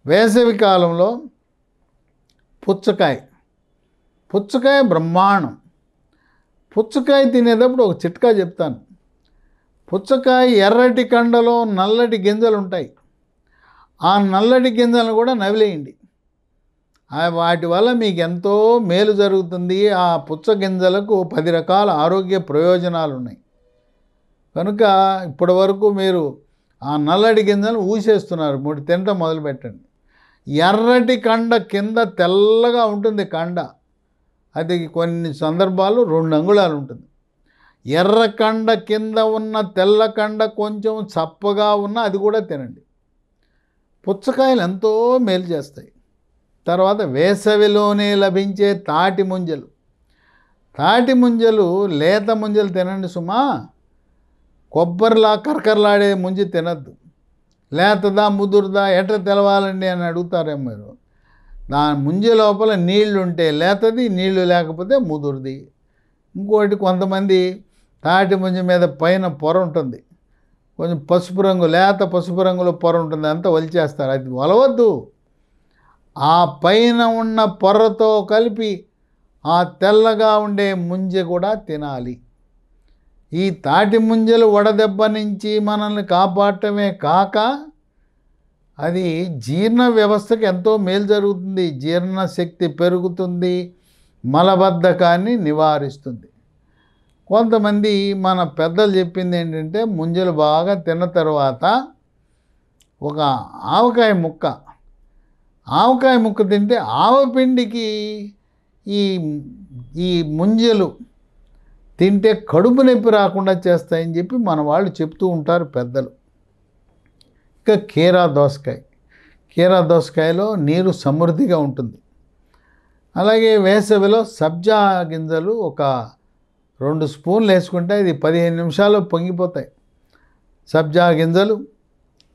వేసవి కాలంలో పుచ్చకాయ బ్రహ్మాండం. పుచ్చకాయ తినేటప్పుడు ఒక చిట్కా చెప్తాను. పుచ్చకాయ ఎర్రటి కండలో నల్లటి గింజలు ఉంటాయి. ఆ నల్లటి గింజలను కూడా నవిలేయండి. వాటి వల్ల మీకు ఎంతో మేలు జరుగుతుంది. ఆ పుచ్చ గింజలకు 10 రకాల ఆరోగ్య ప్రయోజనాలు ఉన్నాయి. కనుక ఇప్పటి వరకు మీరు ఆ నల్లటి గింజలు ఊసేస్తున్నారు. తినటం మొదలుపెట్టండి. ఎర్రటి కండ కింద తెల్లగా ఉంటుంది కండ. అది కొన్ని సందర్భాల్లో 2 అంగుళాలు ఉంటుంది. ఎర్ర కండ కింద ఉన్న తెల్ల కండ కొంచెం చప్పగా ఉన్న అది కూడా తినండి. పుచ్చకాయలు ఎంతో మేలు చేస్తాయి. తర్వాత వేసవిలోనే లభించే తాటి ముంజలు లేత ముంజలు తినండి సుమా. కొబ్బరిలా కరకరలాడే ముంజి తినద్దు. లేతదా ముదురుదా ఎట్లా తెలవాలండి అని అడుగుతారేమో మీరు. దాని ముంజ లోపల నీళ్లు ఉంటే లేతది, నీళ్లు లేకపోతే ముదురుది. ఇంకోటి కొంతమంది తాటి ముంజ మీద పైన పొర ఉంటుంది, కొంచెం పసుపు రంగు, లేత పసుపు రంగులో పొర ఉంటుంది, అంతా వలిచేస్తారు. అది వలవద్దు. ఆ పైన ఉన్న పొరతో కలిపి ఆ తెల్లగా ఉండే ముంజ కూడా తినాలి. ఈ తాటి ముంజలు వడదెబ్బ నుంచి మనల్ని కాపాడటమే కాక అది జీర్ణ వ్యవస్థకి ఎంతో మేలు జరుగుతుంది. జీర్ణశక్తి పెరుగుతుంది, మలబద్ధకాన్ని నివారిస్తుంది. కొంతమంది మన పెద్దలు చెప్పింది ఏంటంటే, ముంజలు బాగా తిన్న తర్వాత ఒక ఆవకాయ ముక్క తింటే ఆవపిండికి ఈ ముంజలు తింటే కడుపు నొప్పి రాకుండా చేస్తాయని చెప్పి మన వాళ్ళు చెప్తూ ఉంటారు పెద్దలు. ఇక కీరా దోసకాయలో నీరు సమృద్ధిగా ఉంటుంది. అలాగే వేసవిలో సబ్జా గింజలు ఒక 2 స్పూన్లు వేసుకుంటే ఇది 15 నిమిషాల్లో పొంగిపోతాయి. సబ్జా గింజలు,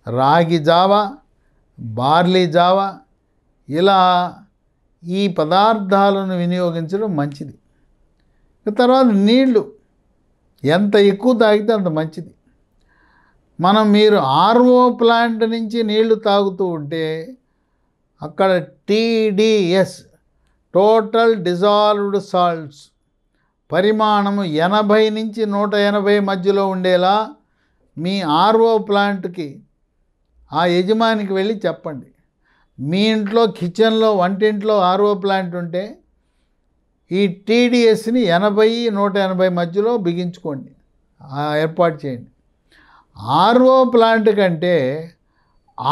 రాగి జావ, బార్లీ జావ, ఇలా ఈ పదార్థాలను వినియోగించడం మంచిది. తర్వాత నీళ్లు ఎంత ఎక్కువ తాగితే అంత మంచిది. మీరు ఆర్ఓ ప్లాంట్ నుంచి నీళ్లు తాగుతూ ఉంటే అక్కడ TDS టోటల్ డిజాల్వ్డ్ సాల్ట్స్ పరిమాణము 80 నుంచి 180 మధ్యలో ఉండేలా మీ ఆర్ఓ ప్లాంట్కి, ఆ యజమానికి వెళ్ళి చెప్పండి. మీ ఇంట్లో కిచెన్లో, వంటింట్లో ఆర్ఓ ప్లాంట్ ఉంటే ఈ TDSని 80-180 మధ్యలో బిగించుకోండి, ఏర్పాటు చేయండి. ఆర్ఓ ప్లాంట్ కంటే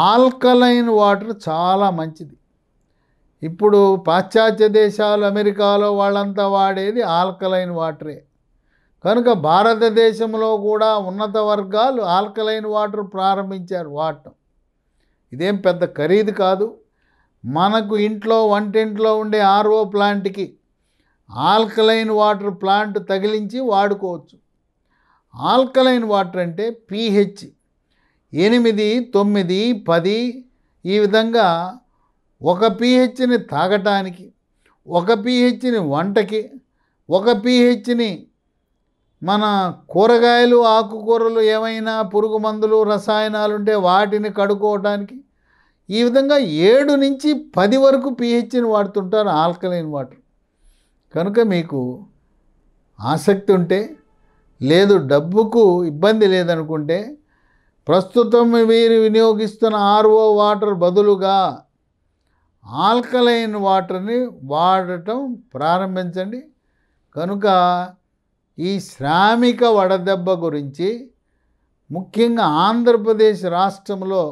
ఆల్కలైన్ వాటర్ చాలా మంచిది. ఇప్పుడు పాశ్చాత్య దేశాలు, అమెరికాలో వాళ్ళంతా వాడేది ఆల్కలైన్ వాటరే. కనుక భారతదేశంలో కూడా ఉన్నత వర్గాలు ఆల్కలైన్ వాటర్ ప్రారంభించారు వాడటం. ఇదేం పెద్ద ఖరీదు కాదు. మనకు ఇంట్లో, వంటింట్లో ఉండే ఆర్ఓ ప్లాంట్కి ఆల్కలైన్ వాటర్ ప్లాంట్ తగిలించి వాడుకోవచ్చు. ఆల్కలైన్ వాటర్ అంటే pH 8, 9, 10 ఈ విధంగా ఒక pHని తాగటానికి, ఒక pHని వంటకి, ఒక pHని మన కూరగాయలు, ఆకుకూరలు ఏమైనా పురుగు మందులు, రసాయనాలు ఉంటే వాటిని కడుక్కోవటానికి, ఈ విధంగా 7 నుంచి 10 వరకు pHని వాడుతుంటారు ఆల్కలైన్ వాటర్. కనుక మీకు ఆసక్తి ఉంటే, లేదు డబ్బుకు ఇబ్బంది లేదనుకుంటే, ప్రస్తుతం మీరు వినియోగిస్తున్న ఆర్ఓ వాటర్ బదులుగా ఆల్కలైన్ వాటర్ని వాడటం ప్రారంభించండి. కనుక ఈ శ్రామిక వడదెబ్బ గురించి ముఖ్యంగా ఆంధ్రప్రదేశ్ రాష్ట్రంలో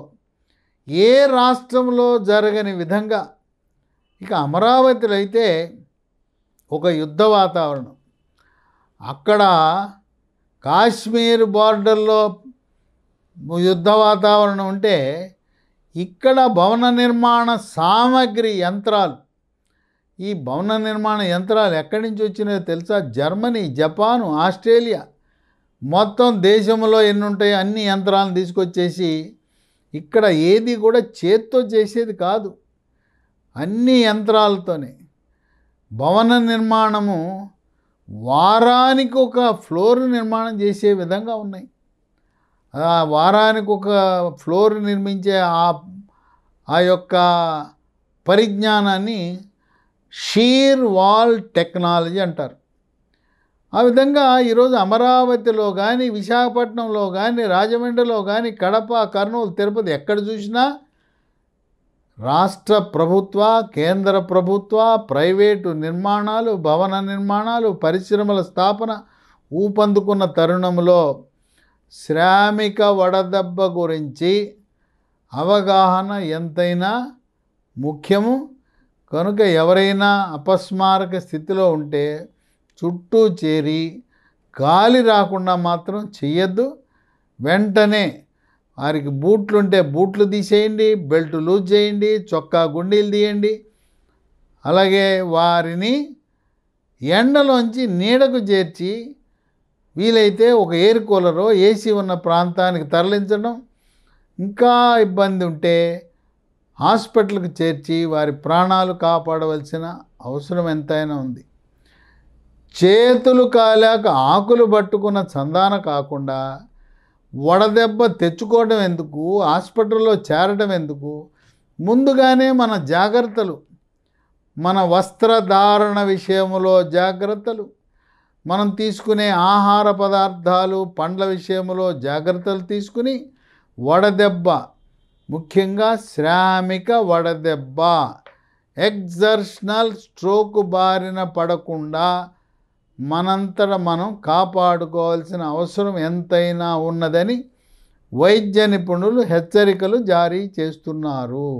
ఏ రాష్ట్రంలో జరగని విధంగా, ఇక అమరావతిలో అయితే ఒక యుద్ధ వాతావరణం. అక్కడ కాశ్మీర్ బార్డర్లో యుద్ధ వాతావరణం ఉంటే, ఇక్కడ భవన నిర్మాణ సామగ్రి యంత్రాలు, ఈ భవన నిర్మాణ యంత్రాలు ఎక్కడి నుంచి వచ్చినాయో తెలుసా? జర్మనీ, జపాను, ఆస్ట్రేలియా, మొత్తం దేశంలో ఎన్ని ఉంటాయో అన్ని యంత్రాలను తీసుకొచ్చేసి ఇక్కడ ఏది కూడా చేత్తో చేసేది కాదు, అన్ని యంత్రాలతోనే. భవన నిర్మాణము వారానికి ఒక ఫ్లోర్ నిర్మాణం చేసే విధంగా ఉన్నాయి. వారానికి ఒక ఫ్లోర్ నిర్మించే ఆ యొక్క పరిజ్ఞానాన్ని షీర్ వాల్ టెక్నాలజీ అంటారు. ఆ విధంగా ఈరోజు అమరావతిలో కానీ, విశాఖపట్నంలో కానీ, రాజమండ్రిలో కానీ, కడప, కర్నూలు, తిరుపతి ఎక్కడ చూసినా రాష్ట్ర ప్రభుత్వ, కేంద్ర ప్రభుత్వ, ప్రైవేటు నిర్మాణాలు, భవన నిర్మాణాలు, పరిశ్రమల స్థాపన ఊపందుకున్న తరుణంలో శ్రామిక వడదెబ్బ గురించి అవగాహన ఎంతైనా ముఖ్యము. కనుక ఎవరైనా అపస్మారక స్థితిలో ఉంటే చుట్టూ చేరి గాలి రాకుండా మాత్రం చెయ్యొద్దు. వెంటనే వారికి బూట్లుంటే బూట్లు తీసేయండి, బెల్ట్ లూజ్ చేయండి, చొక్కా గుండీలు తీయండి. అలాగే వారిని ఎండలోంచి నీడకు చేర్చి వీలైతే ఒక ఎయిర్ కూలరో ఏసీ ఉన్న ప్రాంతానికి తరలించడం, ఇంకా ఇబ్బంది ఉంటే హాస్పిటల్కి చేర్చి వారి ప్రాణాలు కాపాడవలసిన అవసరం ఎంతైనా ఉంది. చేతులు కాలాక ఆకులు పట్టుకున్న చందాన కాకుండా వడదెబ్బ తెచ్చుకోవడం ఎందుకు, హాస్పిటల్లో చేరడం ఎందుకు? ముందుగానే మన జాగ్రత్తలు, మన వస్త్రధారణ విషయంలో జాగ్రత్తలు, మనం తీసుకునే ఆహార పదార్థాలు, పండ్ల విషయంలో జాగ్రత్తలు తీసుకుని వడదెబ్బ, ముఖ్యంగా శ్రామిక వడదెబ్బ, ఎగ్జర్షనల్ స్ట్రోక్ బారిన పడకుండా మనంతట మనం కాపాడుకోవాల్సిన అవసరం ఎంతైనా ఉన్నదని వైద్య నిపుణులు హెచ్చరికలు జారీ చేస్తున్నారు.